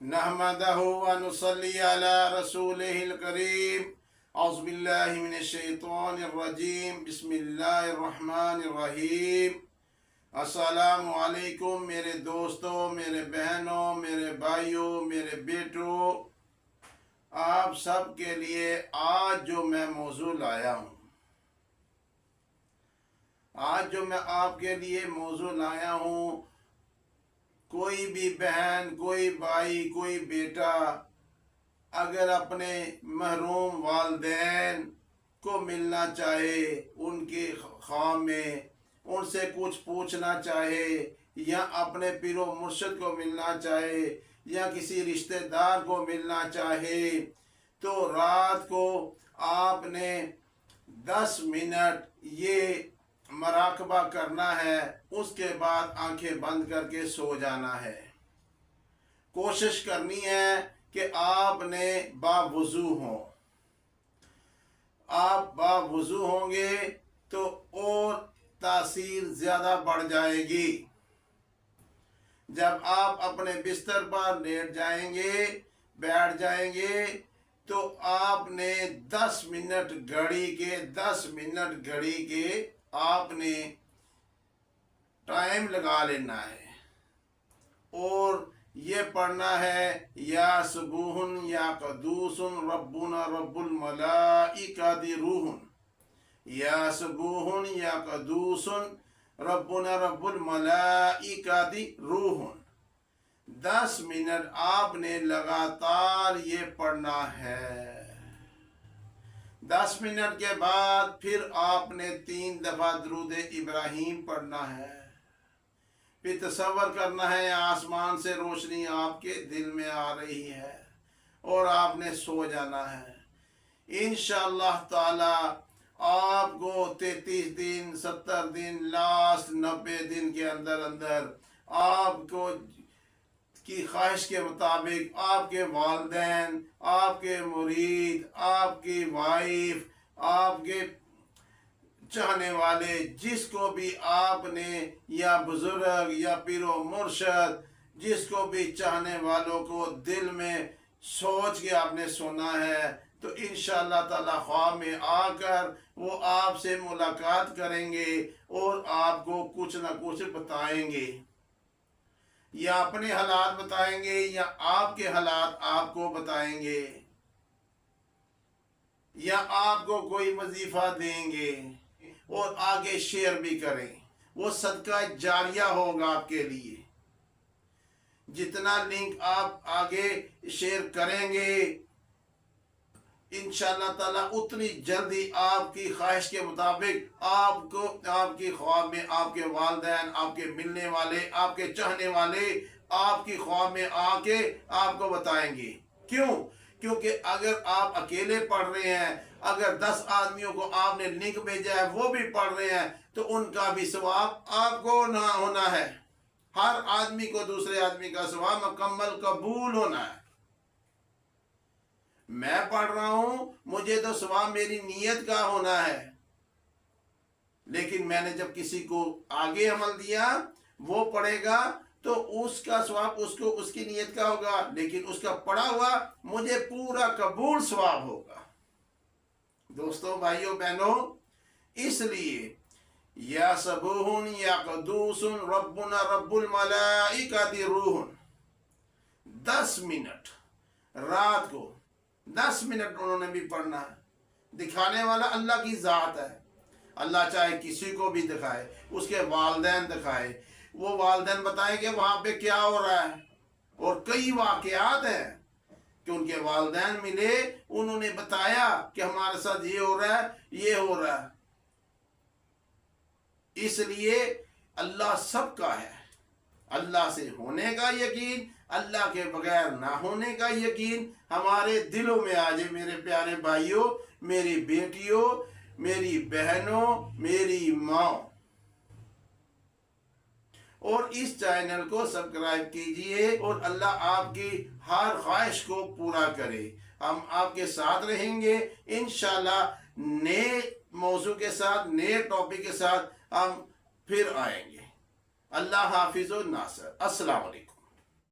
नहमदहु व नुसल्ली अला रसूलिहिल करीम। औज़ु बिल्लाहि मिनश शैतानिर रजीम। बिस्मिल्लाहिर रहमानिर रहीम। अस्सलामु अलैकुम मेरे दोस्तों, मेरे बहनों, मेरे भाइयों, मेरे बेटों, आप सब के लिए आज जो मैं मौजू लाया हूँ, आज जो मैं आपके लिए मौजू लाया हूँ, कोई भी बहन, कोई भाई, कोई बेटा अगर अपने महरूम वालिदैन को मिलना चाहे, उनके ख्वाब में उनसे कुछ पूछना चाहे, या अपने पीरो मुर्शिद को मिलना चाहे, या किसी रिश्तेदार को मिलना चाहे, तो रात को आपने 10 मिनट ये मराकबा करना है। उसके बाद आंखें बंद करके सो जाना है। कोशिश करनी है कि आपने बावुज़ू हो। आप बावुज़ू होंगे तो और तासीर ज़्यादा बढ़ जाएगी। जब आप अपने बिस्तर पर लेट जाएंगे, बैठ जाएंगे, तो आपने 10 मिनट घड़ी के आपने टाइम लगा लेना है और ये पढ़ना है, या सुबूहुन या कदूसुन रब्बुना रब्बुल मलाइकाति रूहुन, या सुबूहुन या कदूसुन रब्बुना रब्बुल मलाइकाति रूहुन। 10 मिनट आपने लगातार ये पढ़ना है। 10 मिनट के बाद फिर आपने 3 दफा दुरूद इब्राहीम पढ़ना है। फिर तसव्वुर करना है आसमान से रोशनी आपके दिल में आ रही है और आपने सो जाना है। इंशाअल्लाह ताला आपको 33 दिन, 70 दिन, लास्ट 90 दिन के अंदर अंदर आपको की ख्वाहिश के मुताबिक आपके वालिदैन, आपके मुरीद, आपकी वाइफ, आपके चाहने वाले, जिसको भी आपने, या बुजुर्ग या पीरो मुर्शद, जिसको भी चाहने वालों को दिल में सोच के आपने सुना है, तो इंशाअल्लाह ताला ख्वाब में आकर वो आपसे मुलाकात करेंगे और आपको कुछ ना कुछ बताएंगे, या अपने हालात बताएंगे, या आपके हालात आपको बताएंगे, या आपको कोई वजीफा देंगे और आगे शेयर भी करें। वो सदका जारिया होगा आपके लिए। जितना लिंक आप आगे शेयर करेंगे, इंशाअल्लाह ताला उतनी जल्दी आपकी ख्वाहिश के मुताबिक आपको, आपकी ख्वाब में आपके वालिदैन, आपके मिलने वाले, आपके चाहने वाले आपकी ख्वाब में आके आपको बताएंगे। क्यों? क्योंकि अगर आप अकेले पढ़ रहे हैं, अगर 10 आदमियों को आपने लिंक भेजा है, वो भी पढ़ रहे हैं, तो उनका भी सवाब आपको ना होना है। हर आदमी को दूसरे आदमी का सवाब मुकम्मल कबूल होना है। मैं पढ़ रहा हूं, मुझे तो सवाब मेरी नीयत का होना है, लेकिन मैंने जब किसी को आगे अमल दिया, वो पढ़ेगा तो उसका सवाब उसको, उसकी नीयत का होगा, लेकिन उसका पढ़ा हुआ मुझे पूरा कबूल सवाब होगा। दोस्तों, भाइयों, बहनों, इसलिए या सबूहुन या कदूसुन रब्बुना रब्बुल मलाइकाति रूहुन, 10 मिनट रात को 10 मिनट उन्होंने भी पढ़ना है। दिखाने वाला अल्लाह की ज़ात है। अल्लाह चाहे किसी को भी दिखाए, उसके वालिदैन दिखाए, वो वालिदैन बताए कि वहाँ पे क्या हो रहा है। और कई वाक़यात हैं कि उनके वालिदैन मिले, उन्होंने बताया कि हमारे साथ ये हो रहा है, ये हो रहा है। इसलिए अल्लाह सबका है। अल्लाह से होने का यकीन, अल्लाह के बगैर ना होने का यकीन हमारे दिलों में आ जाए। मेरे प्यारे भाइयों, मेरी बेटियों, मेरी बहनों, मेरी माँ, और इस चैनल को सब्सक्राइब कीजिए और अल्लाह आपकी हर ख्वाहिश को पूरा करे। हम आपके साथ रहेंगे इंशाल्लाह। नए मौजू के साथ, नए टॉपिक के साथ हम फिर आएंगे। अल्लाह हाफिज़ व नासर। अस्सलाम वालेकुम।